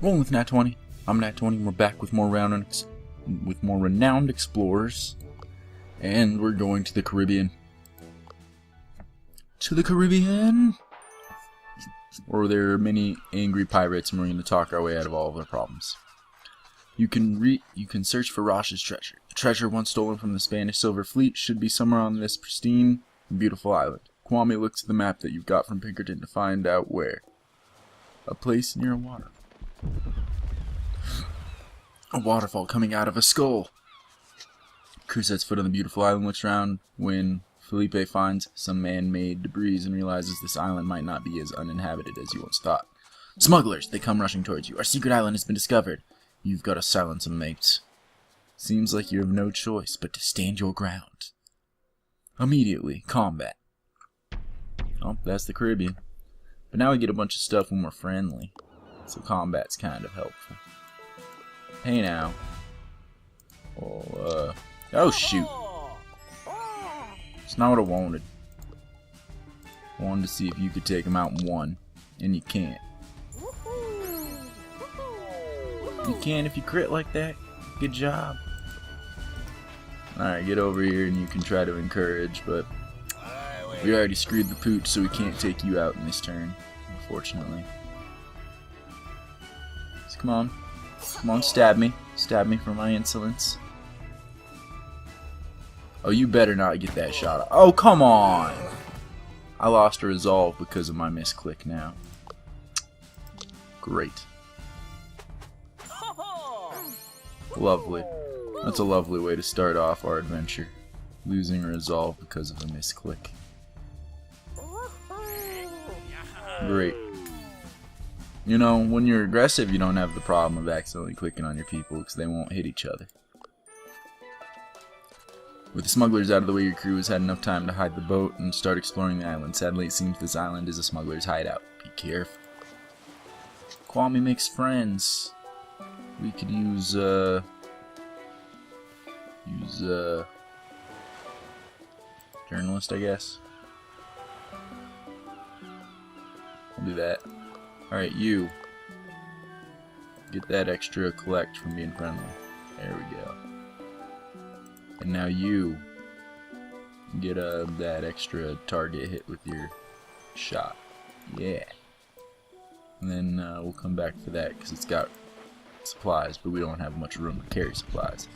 Rolling with Nat 20. I'm Nat 20. We're back with more renowned explorers, and we're going to the Caribbean. To the Caribbean, where there are many angry pirates, and we're going to talk our way out of all of their problems. You can search for Rosh's treasure. The treasure once stolen from the Spanish Silver Fleet should be somewhere on this pristine and beautiful island. Kwame looks at the map that you've got from Pinkerton to find out where. A place near water. A waterfall coming out of a skull. Crew sets foot on the beautiful island, looks around when Felipe finds some man-made debris and realizes this island might not be as uninhabited as you once thought. Smugglers! They come rushing towards you. Our secret island has been discovered. You've got to silence them, mates. Seems like you have no choice but to stand your ground. Immediately, combat. Oh, that's the Caribbean. But now we get a bunch of stuff when we're friendly. So combat's kind of helpful. Hey now. Oh shoot. It's not what I wanted. I wanted to see if you could take him out in one. And you can't. You can if you crit like that. Good job. Alright, get over here and you can try to encourage, but we already screwed the pooch, so we can't take you out in this turn, unfortunately. So come on. Come on, stab me. Stab me for my insolence. Oh, you better not get that shot. Oh, come on! I lost a resolve because of my misclick now. Great. Lovely. That's a lovely way to start off our adventure. Losing a resolve because of a misclick. Great. You know, when you're aggressive, you don't have the problem of accidentally clicking on your people because they won't hit each other. With the smugglers out of the way, your crew has had enough time to hide the boat and start exploring the island. Sadly, it seems this island is a smuggler's hideout. Be careful. Kwame makes friends. We could use journalist, I guess. I'll do that. Alright, you. Get that extra collect from being friendly. There we go. And now you get that extra target hit with your shot. Yeah. And then we'll come back for that because it's got supplies, but we don't have much room to carry supplies.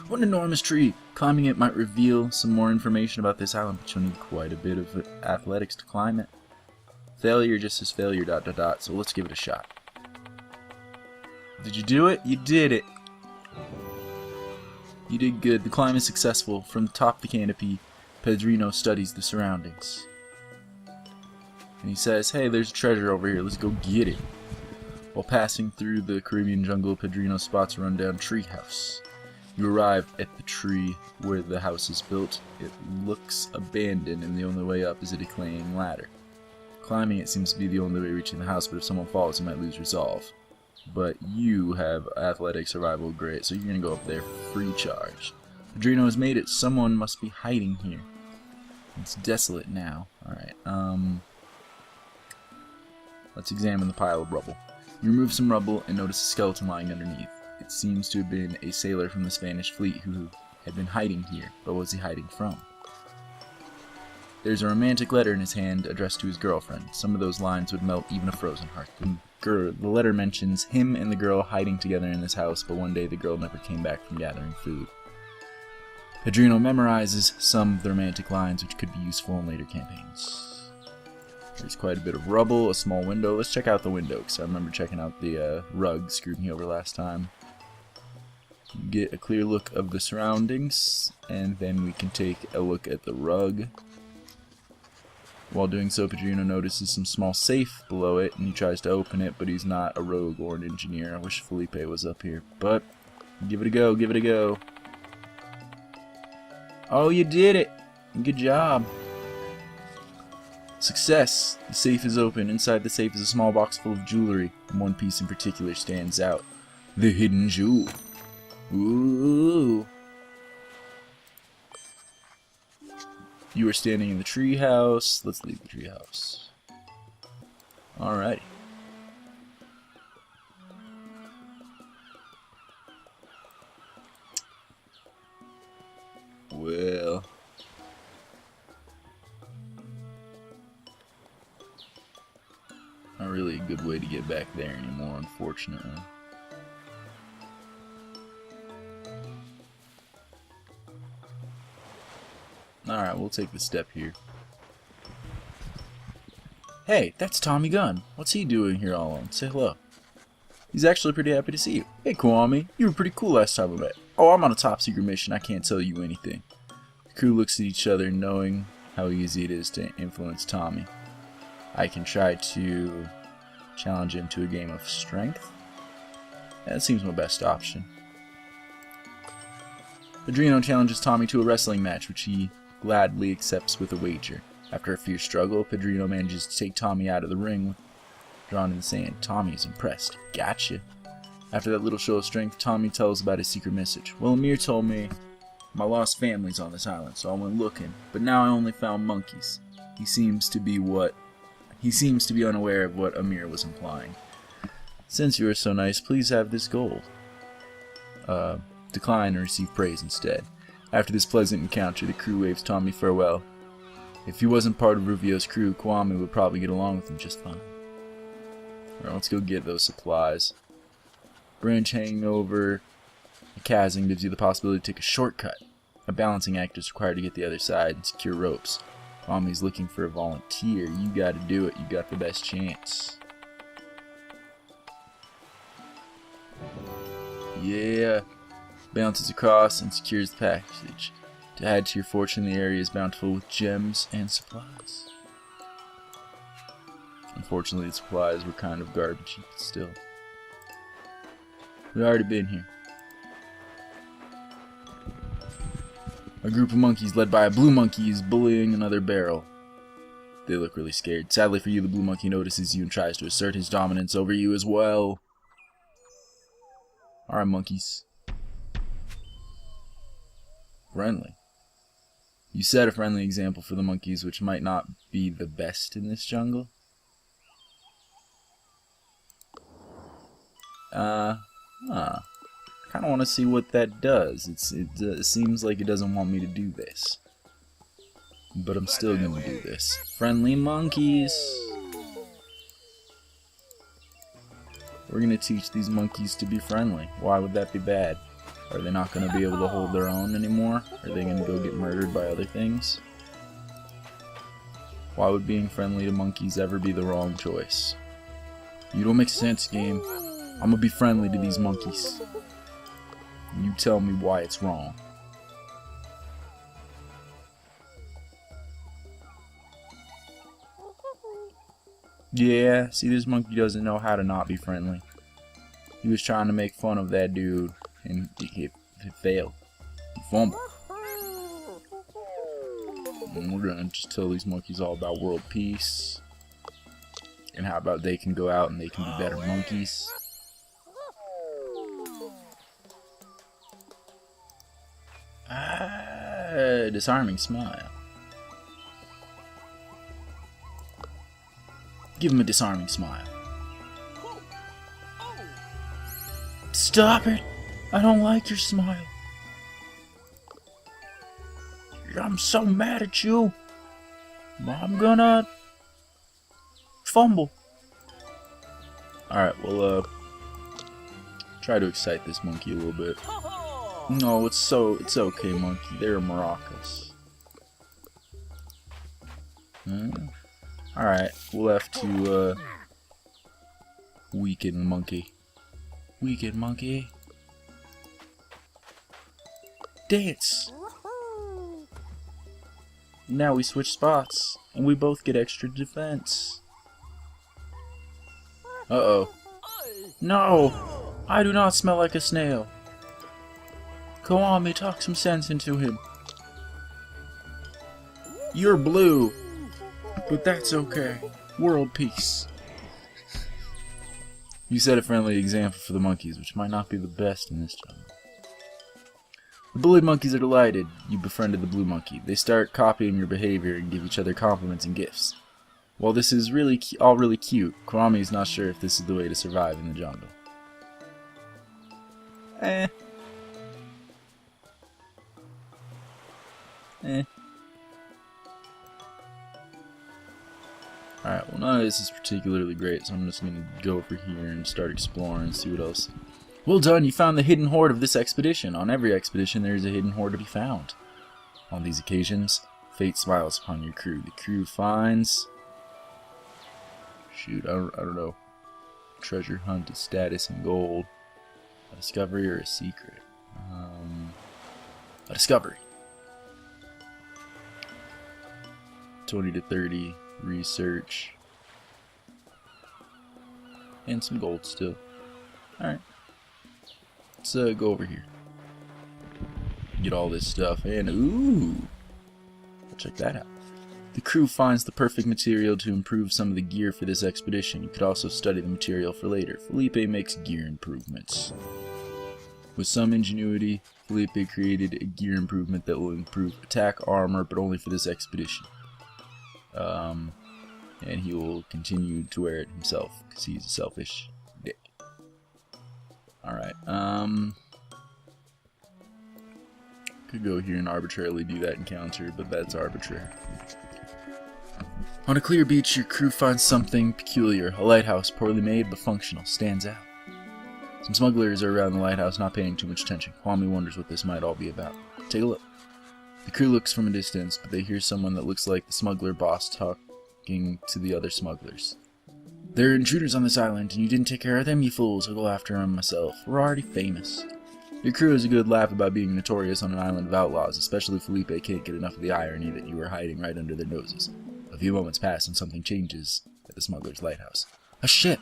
What an enormous tree! Climbing it might reveal some more information about this island, but you'll need quite a bit of athletics to climb it. Failure just says failure ... So let's give it a shot. Did you do it? You did it! You did good. The climb is successful. From the top of the canopy, Pedrino studies the surroundings. And he says, hey, there's a treasure over here. Let's go get it. While passing through the Caribbean jungle, Pedrino spots a rundown tree house. You arrive at the tree where the house is built. It looks abandoned, and the only way up is a decaying ladder. Climbing it seems to be the only way reaching the house, but if someone falls, you might lose resolve. But you have athletic survival great, so you're going to go up there free charge. Pedrino has made it. Someone must be hiding here. It's desolate now. Alright, let's examine the pile of rubble. You remove some rubble and notice a skeleton lying underneath. It seems to have been a sailor from the Spanish fleet who had been hiding here, but what was he hiding from? There's a romantic letter in his hand addressed to his girlfriend. Some of those lines would melt even a frozen heart. The letter mentions him and the girl hiding together in this house, but one day the girl never came back from gathering food. Pedrino memorizes some of the romantic lines which could be useful in later campaigns. There's quite a bit of rubble, a small window. Let's check out the window, because I remember checking out the rug screwed me over last time. Get a clear look of the surroundings, and then we can take a look at the rug. While doing so, Pedrino notices some small safe below it, and he tries to open it, but he's not a rogue or an engineer. I wish Felipe was up here, but give it a go, give it a go. Oh, you did it! Good job. Success! The safe is open. Inside the safe is a small box full of jewelry, and one piece in particular stands out. The hidden jewel. Ooh! You are standing in the treehouse. Let's leave the treehouse. Alrighty. good way to get back there anymore, unfortunately. Alright, we'll take the step here. Hey, that's Tommy Gunn. What's he doing here all alone? Say hello. He's actually pretty happy to see you. Hey, Kwame, you were pretty cool last time we met. Oh, I'm on a top secret mission. I can't tell you anything. The crew looks at each other, knowing how easy it is to influence Tommy. I can try to challenge him to a game of strength. That seems my best option. Padrino challenges Tommy to a wrestling match, which he gladly accepts with a wager. After a fierce struggle, Padrino manages to take Tommy out of the ring, drawn in the sand. Tommy is impressed. Gotcha. After that little show of strength, Tommy tells about his secret message. Well, Amir told me my lost family's on this island, so I went looking, but now I only found monkeys. He seems to be unaware of what Amir was implying. Since you are so nice, please have this gold. Decline and receive praise instead. After this pleasant encounter, the crew waves Tommy farewell. If he wasn't part of Rufio's crew, Kwame would probably get along with him just fine. Alright, let's go get those supplies. Branch hanging over a chasm gives you the possibility to take a shortcut. A balancing act is required to get the other side and secure ropes. Kwame's looking for a volunteer. You gotta do it. You got the best chance. Yeah. Bounces across and secures the package. To add to your fortune, the area is bountiful with gems and supplies. Unfortunately, the supplies were kind of garbage, but still. We've already been here. A group of monkeys led by a blue monkey is bullying another barrel. They look really scared. Sadly for you, the blue monkey notices you and tries to assert his dominance over you as well. Alright, monkeys. Friendly. You set a friendly example for the monkeys, which might not be the best in this jungle. Kind of want to see what that does. It seems like it doesn't want me to do this. But I'm still going to do this. Friendly monkeys! We're going to teach these monkeys to be friendly. Why would that be bad? Are they not going to be able to hold their own anymore? Are they going to go get murdered by other things? Why would being friendly to monkeys ever be the wrong choice? You don't make sense, game. I'm going to be friendly to these monkeys. You tell me why it's wrong. Yeah, see, this monkey doesn't know how to not be friendly. He was trying to make fun of that dude, and he failed. He fumbled. And we're gonna just tell these monkeys all about world peace, and how about they can go out and they can be better monkeys. Disarming smile. Give him a disarming smile. Stop it! I don't like your smile. I'm so mad at you. I'm gonna fumble. Alright, we'll try to excite this monkey a little bit. No, it's okay, monkey. They're maracas. Alright, we'll have to weaken monkey. Weaken monkey. Dance! Now we switch spots, and we both get extra defense. Uh-oh. No! I do not smell like a snail. Go on, me, talk some sense into him. You're blue, but that's okay. World peace. You set a friendly example for the monkeys, which might not be the best in this jungle. The bullied monkeys are delighted you befriended the blue monkey. They start copying your behavior and give each other compliments and gifts. While this is all really cute, Kwame is not sure if this is the way to survive in the jungle. Alright, well none of this is particularly great, so I'm just going to go over here and start exploring and see what else. Well done, you found the hidden hoard of this expedition. On every expedition there is a hidden hoard to be found. On these occasions, fate smiles upon your crew. The crew finds... Shoot, I don't know. Treasure hunt, a status, and gold. A discovery or a secret? A discovery. 20 to 30 research. And some gold still. Alright. Let's go over here. Get all this stuff and ooh! Check that out. The crew finds the perfect material to improve some of the gear for this expedition. You could also study the material for later. Felipe makes gear improvements. With some ingenuity, Felipe created a gear improvement that will improve attack armor, but only for this expedition. And he will continue to wear it himself, because he's a selfish dick. Alright, could go here and arbitrarily do that encounter, but that's arbitrary. On a clear beach, your crew finds something peculiar. A lighthouse, poorly made but functional, stands out. Some smugglers are around the lighthouse, not paying too much attention. Kwame wonders what this might all be about. Take a look. The crew looks from a distance, but they hear someone that looks like the smuggler boss talking to the other smugglers. There are intruders on this island, and you didn't take care of them, you fools. I'll go after them myself. We're already famous. Your crew has a good laugh about being notorious on an island of outlaws, especially Felipe can't get enough of the irony that you were hiding right under their noses. A few moments pass and something changes at the smuggler's lighthouse. A ship!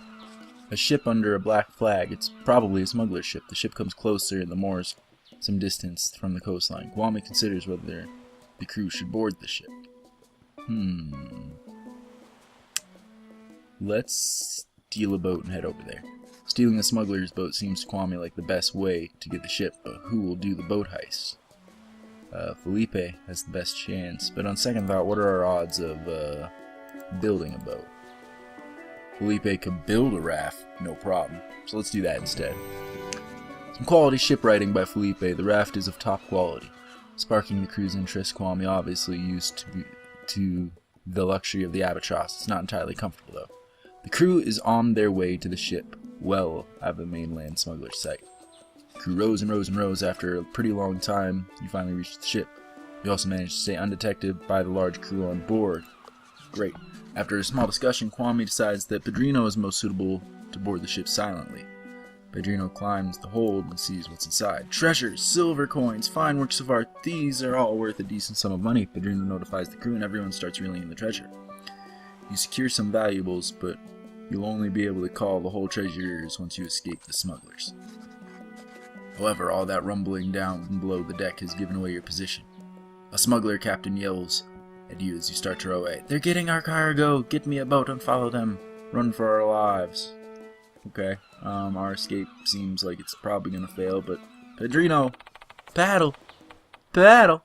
A ship under a black flag. It's probably a smuggler's ship. The ship comes closer and the moors some distance from the coastline. Kwame considers whether the crew should board the ship. Let's steal a boat and head over there. Stealing a smuggler's boat seems to Kwame like the best way to get the ship, but who will do the boat heist? Felipe has the best chance, but on second thought, what are our odds of building a boat? Felipe could build a raft, no problem, so let's do that instead. Some quality shipwriting by Felipe. The raft is of top quality. Sparking the crew's interest, Kwame obviously used to the luxury of the albatross. It's not entirely comfortable though. The crew is on their way to the ship, well out of the mainland smuggler's sight. The crew rows and rows and rows. After a pretty long time, you finally reach the ship. You also manage to stay undetected by the large crew on board. Great. After a small discussion, Kwame decides that Pedrino is most suitable to board the ship silently. Pedrino climbs the hold and sees what's inside. Treasures, silver coins, fine works of art, these are all worth a decent sum of money. Pedrino notifies the crew and everyone starts reeling in the treasure. You secure some valuables, but you'll only be able to call the whole treasure yours once you escape the smugglers. However, all that rumbling down below the deck has given away your position. A smuggler captain yells at you as you start to row away. They're getting our cargo! Get me a boat and follow them! Run for our lives! Okay, our escape seems like it's probably gonna fail, but Pedrino! Paddle! Paddle!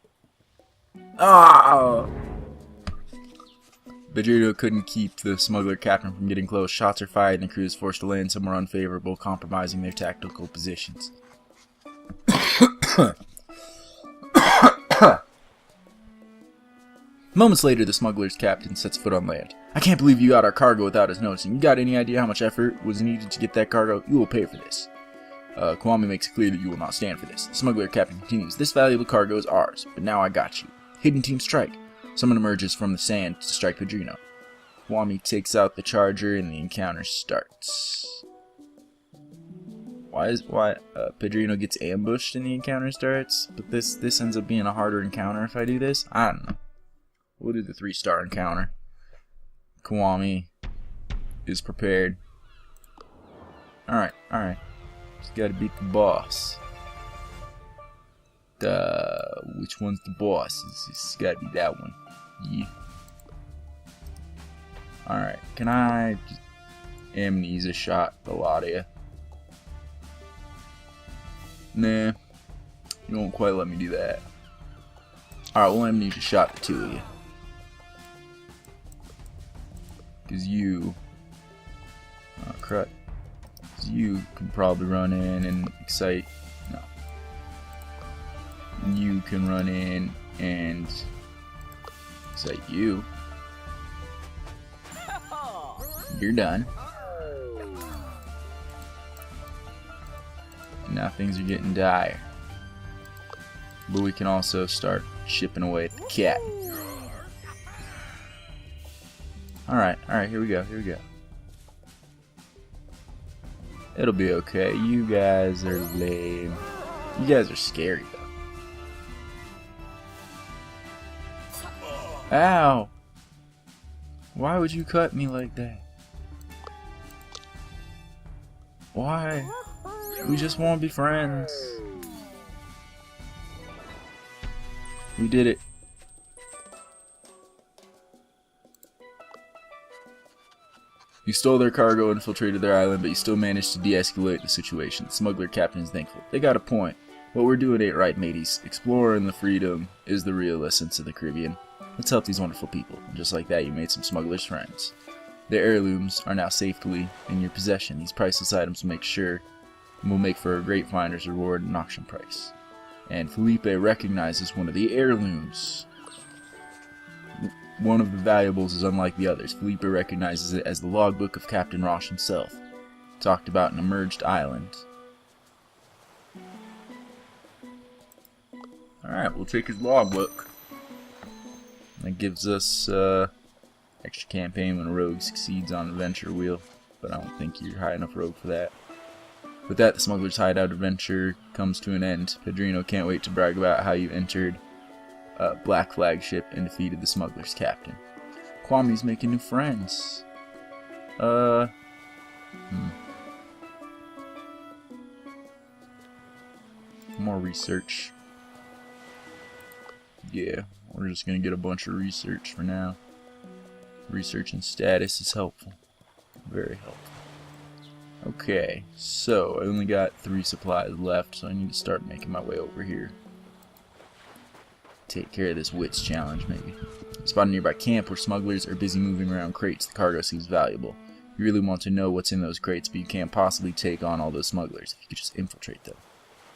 Ah! Pedrino couldn't keep the smuggler captain from getting close. Shots are fired and the crew is forced to land somewhere unfavorable, compromising their tactical positions. Moments later, the smuggler's captain sets foot on land. I can't believe you got our cargo without us noticing. You got any idea how much effort was needed to get that cargo? You will pay for this. Kwame makes it clear that you will not stand for this. The smuggler captain continues. This valuable cargo is ours, but now I got you. Hidden team strike. Someone emerges from the sand to strike Pedrino. Kwame takes out the charger and the encounter starts. Why Pedrino gets ambushed and the encounter starts? But this ends up being a harder encounter if I do this? I don't know. We'll do the 3-star encounter. Kwame is prepared. Alright. Just gotta beat the boss. Which one's the boss? It's gotta be that one. Yeah. Alright, can I just amnesia shot the lot of you? Nah, you won't quite let me do that. Alright, we'll amnesia shot the two of you. Because you... oh, crud. You can probably run in and excite... no. You can run in and excite you. You're done. Now things are getting dire. But we can also start chipping away at the cat. Alright, here we go. It'll be okay. You guys are lame. You guys are scary, though. Ow! Why would you cut me like that? Why? We just want to be friends. We did it. You stole their cargo and infiltrated their island, but you still managed to de-escalate the situation. The smuggler captain is thankful. They got a point. What we're doing ain't right, mateys. Exploring the freedom is the real essence of the Caribbean. Let's help these wonderful people. And just like that, you made some smugglers' friends. Their heirlooms are now safely in your possession. These priceless items will make for a great finder's reward and auction price. And Felipe recognizes one of the heirlooms. One of the valuables is unlike the others. Felipe recognizes it as the logbook of Captain Roche himself. Talked about an emerged island. Alright, we'll take his logbook. That gives us extra campaign when a rogue succeeds on adventure wheel. But I don't think you're high enough rogue for that. With that, the smuggler's hideout adventure comes to an end. Pedrino can't wait to brag about how you entered Black Flag ship and defeated the smuggler's captain. Kwame's making new friends. More research. Yeah, we're just gonna get a bunch of research for now. Research and status is helpful. Very helpful. Okay, so I only got 3 supplies left, so I need to start making my way over here. Take care of this wits challenge, maybe. Spot a nearby camp where smugglers are busy moving around crates. The cargo seems valuable. You really want to know what's in those crates, but you can't possibly take on all those smugglers if you could just infiltrate them.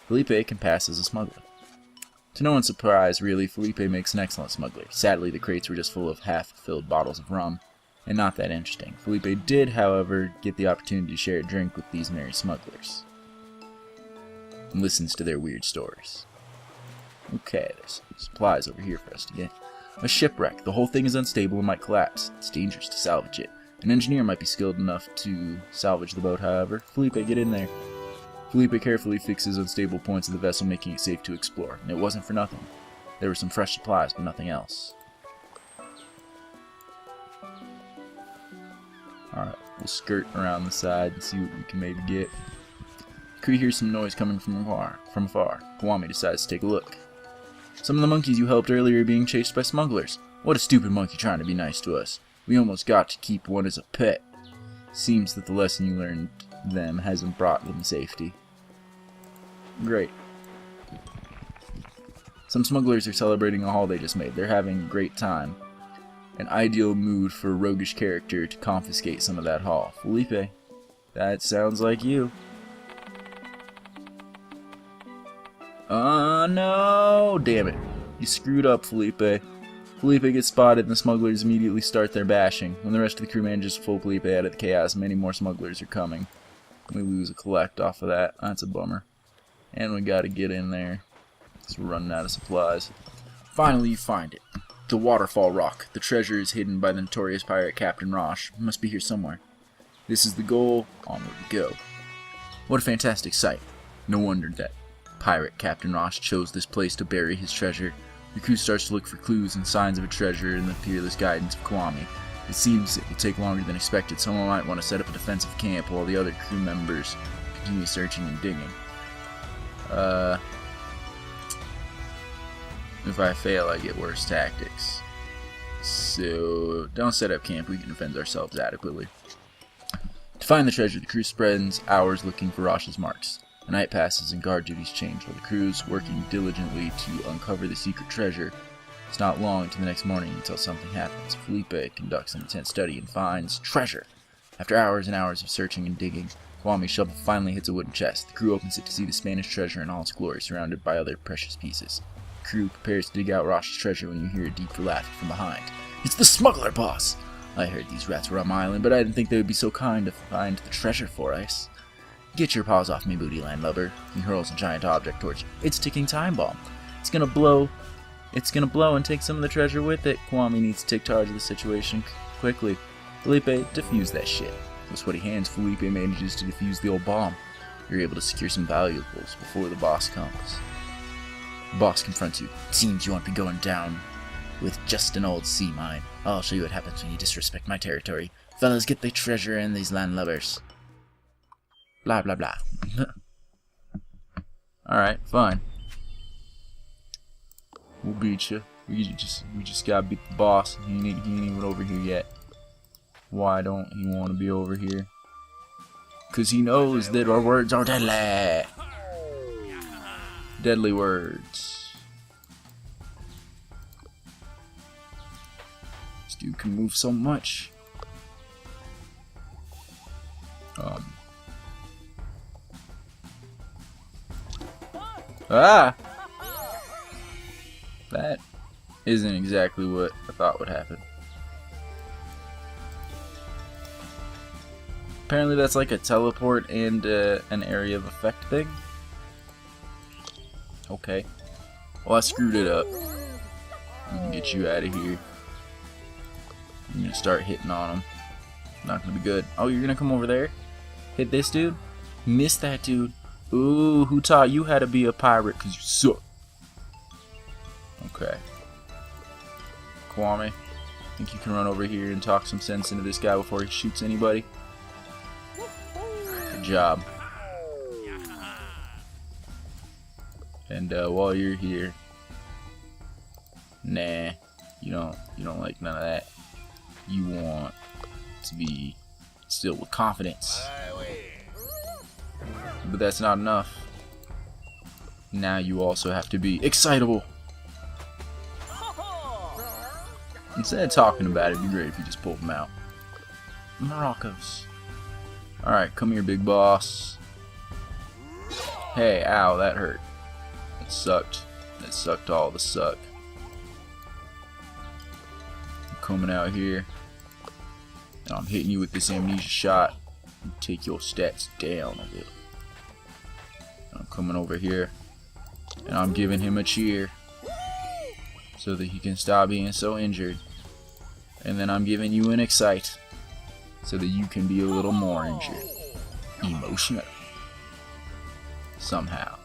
Felipe can pass as a smuggler. To no one's surprise, really, Felipe makes an excellent smuggler. Sadly, the crates were just full of half-filled bottles of rum, and not that interesting. Felipe did, however, get the opportunity to share a drink with these merry smugglers, and listens to their weird stories. Okay, there's supplies over here for us to get. A shipwreck. The whole thing is unstable and might collapse. It's dangerous to salvage it. An engineer might be skilled enough to salvage the boat, however. Felipe, get in there. Felipe carefully fixes unstable points of the vessel, making it safe to explore. And it wasn't for nothing. There were some fresh supplies, but nothing else. Alright, we'll skirt around the side and see what we can maybe get. Crew hears some noise coming from afar. Kwame decides to take a look. Some of the monkeys you helped earlier are being chased by smugglers. What a stupid monkey trying to be nice to us. We almost got to keep one as a pet. Seems that the lesson you learned them hasn't brought them safety. Great. Some smugglers are celebrating a haul they just made. They're having a great time. An ideal mood for a roguish character to confiscate some of that haul. Felipe, that sounds like you. No! Damn it. You screwed up, Felipe. Felipe gets spotted and the smugglers immediately start their bashing. When the rest of the crew manages to pull Felipe out of the chaos, many more smugglers are coming. We lose a collect off of that. That's a bummer. And we gotta get in there. Because we're running out of supplies. Finally, you find it. The Waterfall Rock. The treasure is hidden by the notorious pirate Captain Roche. It must be here somewhere. This is the goal. Onward we go. What a fantastic sight. No wonder that pirate Captain Roche chose this place to bury his treasure. The crew starts to look for clues and signs of a treasure in the fearless guidance of Kwame. It seems it will take longer than expected. Someone might want to set up a defensive camp while the other crew members continue searching and digging. If I fail, I get worse tactics. So, don't set up camp, we can defend ourselves adequately. To find the treasure, the crew spends hours looking for Roche's marks. The night passes and guard duties change, while the crew's working diligently to uncover the secret treasure. It's not long to the next morning until something happens. Felipe conducts an intense study and finds treasure. After hours and hours of searching and digging, Kwame's shovel finally hits a wooden chest. The crew opens it to see the Spanish treasure in all its glory, surrounded by other precious pieces. The crew prepares to dig out Roche's treasure when you hear a deep laugh from behind. It's the smuggler boss! I heard these rats were on my island, but I didn't think they would be so kind to find the treasure for us. Get your paws off me, booty land lover. He hurls a giant object towards you. It's a ticking time bomb. It's gonna blow and take some of the treasure with it. Kwame needs to take charge of the situation quickly. Felipe, defuse that shit. With sweaty hands, Felipe manages to defuse the old bomb. You're able to secure some valuables before the boss comes. The boss confronts you. Seems you won't be going down with just an old sea mine. I'll show you what happens when you disrespect my territory. Fellas, get the treasure and these landlubbers. Blah, blah, blah. Alright, fine. We'll beat you. We just gotta beat the boss. He ain't even over here yet. Why don't he want to be over here? Because he knows that our words are deadly. Deadly words. This dude can move so much. Ah! That isn't exactly what I thought would happen. Apparently that's like a teleport and an area of effect thing. Okay. Well, I screwed it up. We can get you out of here. I'm gonna start hitting on him. Not gonna be good. Oh, you're gonna come over there? Hit this dude? Miss that dude. Ooh, who taught you how to be a pirate? Cause you suck. Okay. Kwame, think you can run over here and talk some sense into this guy before he shoots anybody? Good job. And while you're here, nah, you don't like none of that. You want to be still with confidence. But that's not enough. Now you also have to be excitable. Instead of talking about it, it'd be great if you just pulled them out. Moroccos. Alright, come here, big boss. Hey, ow, that hurt. That sucked. That sucked all the suck. I'm coming out here. And I'm hitting you with this amnesia shot. Take your stats down a bit. I'm coming over here. And I'm giving him a cheer. So that he can stop being so injured. And then I'm giving you an excite. So that you can be a little more injured. Emotional. Somehow.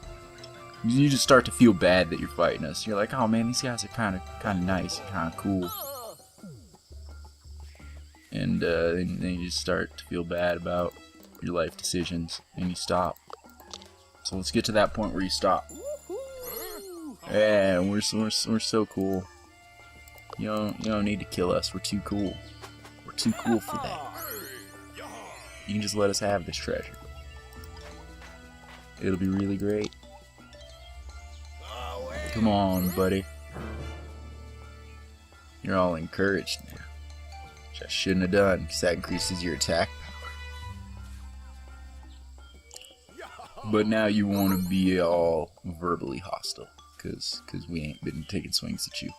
You just start to feel bad that you're fighting us. You're like, oh man, these guys are kind of nice, kind of cool. And then you just start to feel bad about your life decisions, and you stop. So let's get to that point where you stop. Yeah, we're so cool. You don't need to kill us. We're too cool. We're too cool for that. You can just let us have this treasure. It'll be really great. Come on, buddy. You're all encouraged now. Which I shouldn't have done, because that increases your attack power. But now you want to be all verbally hostile, because we ain't been taking swings at you.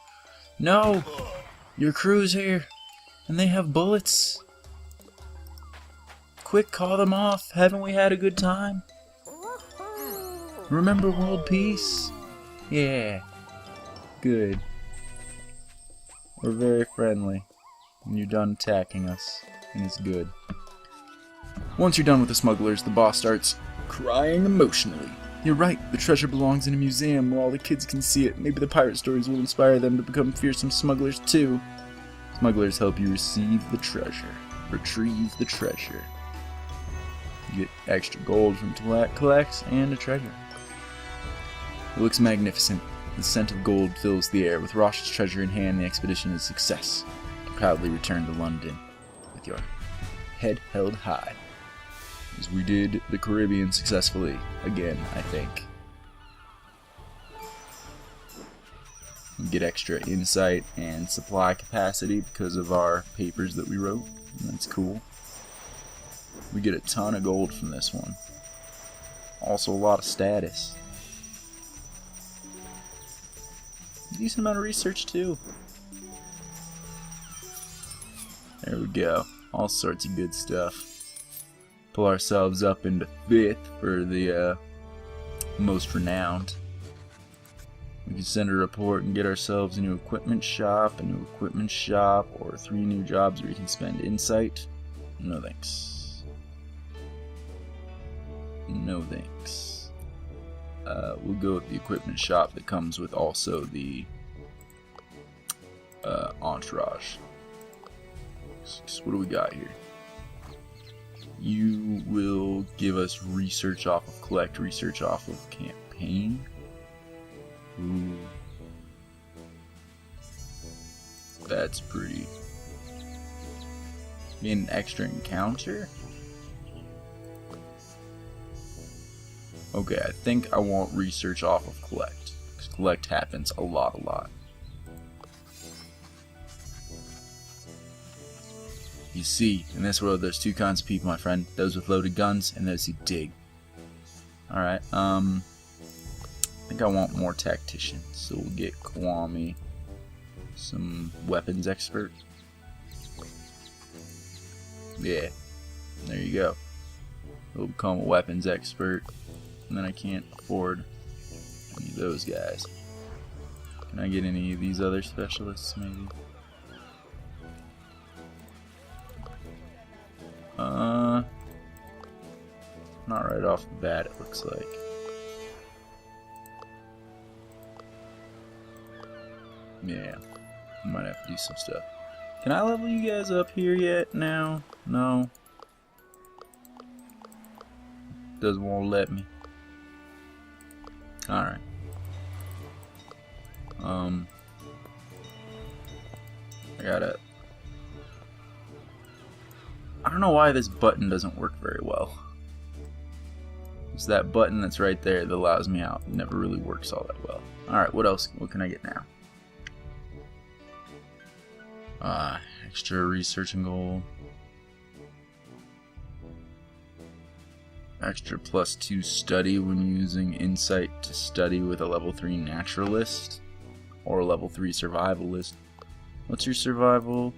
No! Your crew's here, and they have bullets. Quick, call them off. Haven't we had a good time? Remember world peace? Yeah. Good. We're very friendly. And you're done attacking us. And it's good. Once you're done with the smugglers, the boss starts crying emotionally. You're right, the treasure belongs in a museum where all the kids can see it. Maybe the pirate stories will inspire them to become fearsome smugglers too. Smugglers help you receive the treasure. Retrieve the treasure. You get extra gold from collects and a treasure. It looks magnificent. The scent of gold fills the air. With Rosh's treasure in hand, the expedition is a success. You proudly return to London with your head held high. As we did the Caribbean successfully. Again, I think. We get extra insight and supply capacity because of our papers that we wrote. And that's cool. We get a ton of gold from this one. Also a lot of status. Decent amount of research too. There we go. All sorts of good stuff. Pull ourselves up into 5th for the most renowned. We can send a report and get ourselves a new equipment shop, or 3 new jobs where we can spend insight. No thanks. No thanks. We'll go with the equipment shop that comes with also the entourage. So what do we got here? You will give us research off of collect, research off of campaign. Ooh. That's pretty. Get an extra encounter? Okay, I think I want research off of collect. Because collect happens a lot. You see, in this world there's 2 kinds of people, my friend. Those with loaded guns and those who dig. Alright, I think I want more tacticians. So we'll get Kwame some weapons expert. Yeah, there you go. We'll become a weapons expert. And then I can't afford any of those guys. Can I get any of these other specialists, maybe? Not right off the bat, it looks like. Yeah, I might have to do some stuff. Can I level you guys up here yet now? No. Doesn't want to let me. Alright. I don't know why this button doesn't work very well. It's that button that's right there that allows me out. It never really works all that well. Alright, what else? What can I get now? Extra research and gold. Extra +2 study when using insight to study with a level 3 naturalist or a level 3 survivalist. What's your survival?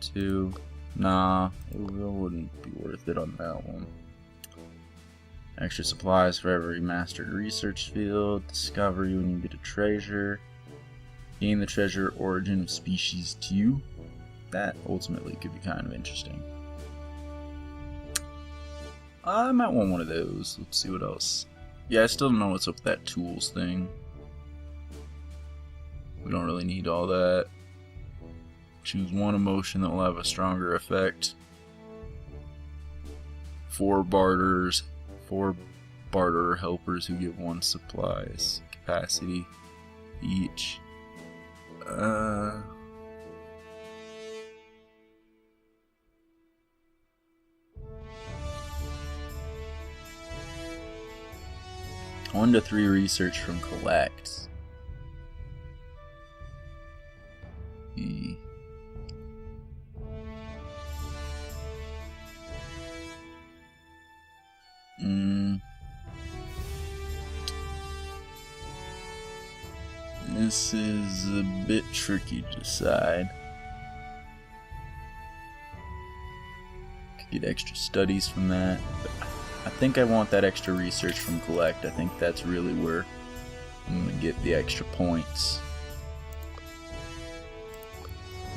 2. Nah, it wouldn't be worth it on that one. Extra supplies for every mastered research field. Discovery when you get a treasure. Gain the treasure origin of species 2. That ultimately could be kind of interesting. I might want one of those. Let's see what else. Yeah, I still don't know what's up with that tools thing. We don't really need all that. Choose one emotion that will have a stronger effect. 4 barters. 4 barter helpers who give 1 supplies capacity each. One to 3 research from collect. This is a bit tricky to decide. Could get extra studies from that, but I think I want that extra research from collect. I think that's really where I'm gonna get the extra points.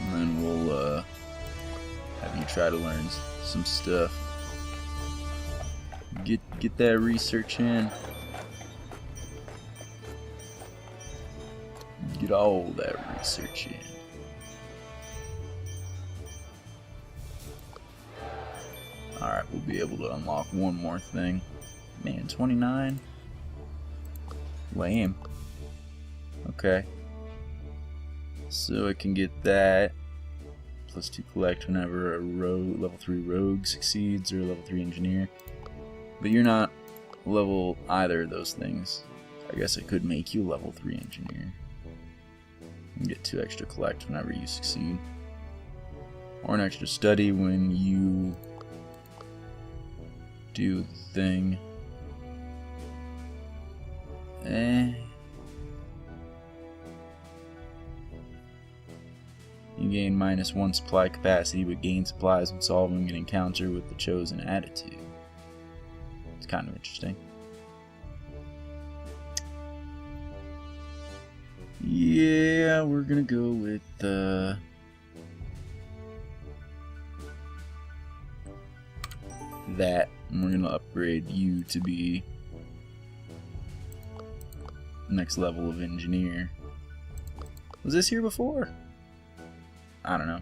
And then we'll have you try to learn some stuff. Get that research in. Get all that research in. Alright, we'll be able to unlock one more thing. Man, 29? Lame. Okay. So I can get that. +2 collect whenever a level 3 rogue succeeds or a level 3 engineer. But you're not level either of those things. I guess I could make you a level 3 engineer. And get 2 extra collect whenever you succeed. Or an extra study when you do the thing. You gain -1 supply capacity, but gain supplies when solving an encounter with the chosen attitude. It's kind of interesting. Yeah, we're gonna go with that, and we're gonna upgrade you to be next level of engineer. Was this here before? I don't know.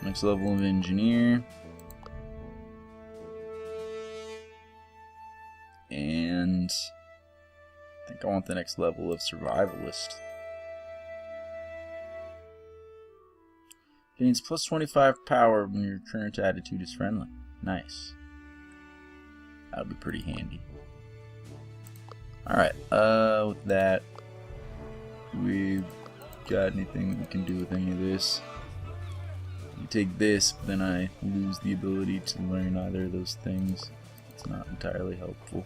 Next level of engineer. And I think I want the next level of survivalist. Gains plus 25 power when your current attitude is friendly. Nice. That'll be pretty handy. Alright, with that, we got anything that we can do with any of this? You take this, but then I lose the ability to learn either of those things. It's not entirely helpful.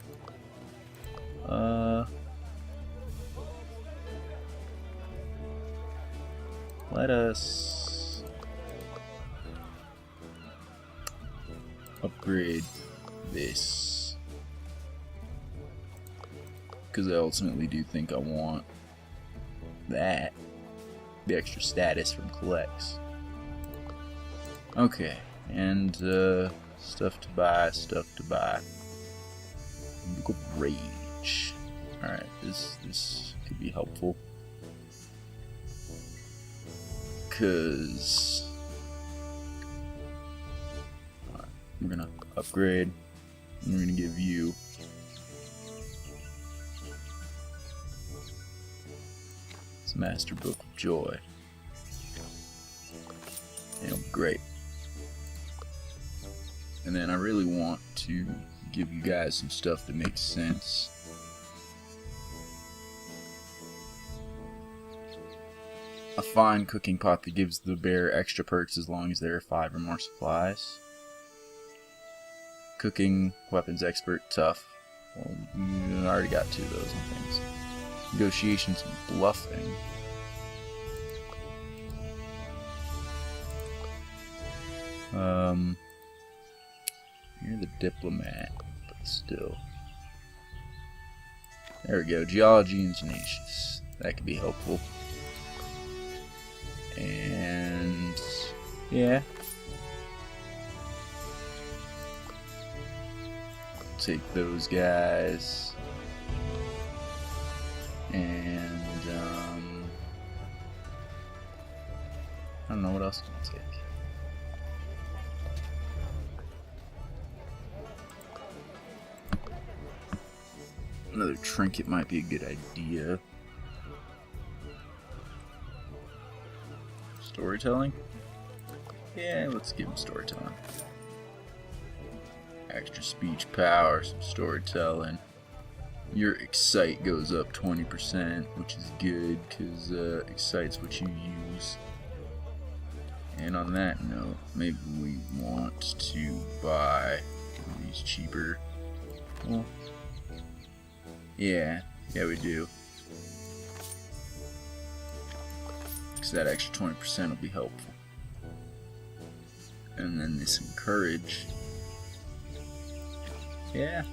Let us upgrade this, because I ultimately do think I want that, the extra status from collects. Okay, and stuff to buy, Book of Rage. Alright, this could be helpful, because we're gonna upgrade, and we're gonna give you this Master Book of Joy. It'll be great. And then I really want to give you guys some stuff that makes sense. A fine cooking pot that gives the bear extra perks as long as there are 5 or more supplies. Cooking, weapons expert, tough. Well, you already got 2 of those and things. Negotiations and bluffing. You're the diplomat, but still. There we go. Geology and tenacious. That could be helpful. And yeah. Take those guys. And I don't know what else to take. Another trinket might be a good idea. Storytelling? Yeah, let's give him storytelling. Extra speech power, some storytelling. Your excite goes up 20%, which is good, because excite's what you use. And on that note, maybe we want to buy these cheaper. Well, yeah, we do. Because that extra 20% will be helpful. And then this encourage. Yeah.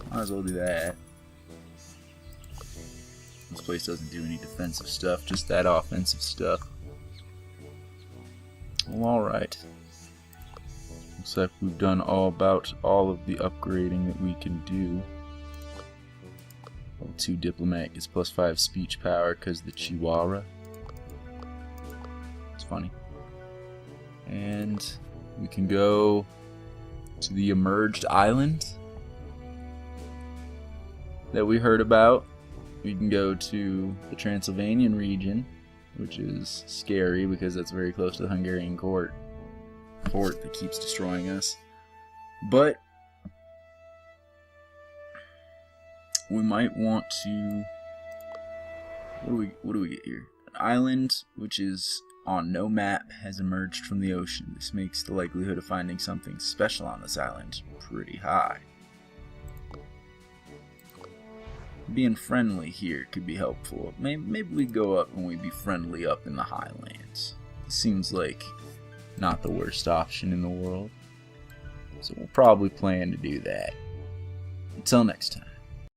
Might as well do that. This place doesn't do any defensive stuff, just that offensive stuff. Well, alright. Looks like we've done all of the upgrading that we can do. Level 2 diplomat gets plus 5 speech power because the Chihuahua. It's funny. And we can go to the emerged island that we heard about. We can go to the Transylvanian region, which is scary because that's very close to the Hungarian fort that keeps destroying us. But we might want to. What do we get here? An island which is on no map has emerged from the ocean. This makes the likelihood of finding something special on this island pretty high. being friendly here could be helpful. Maybe we go up and we be friendly up in the highlands. Seems like not the worst option in the world. So we'll probably plan to do that. Until next time.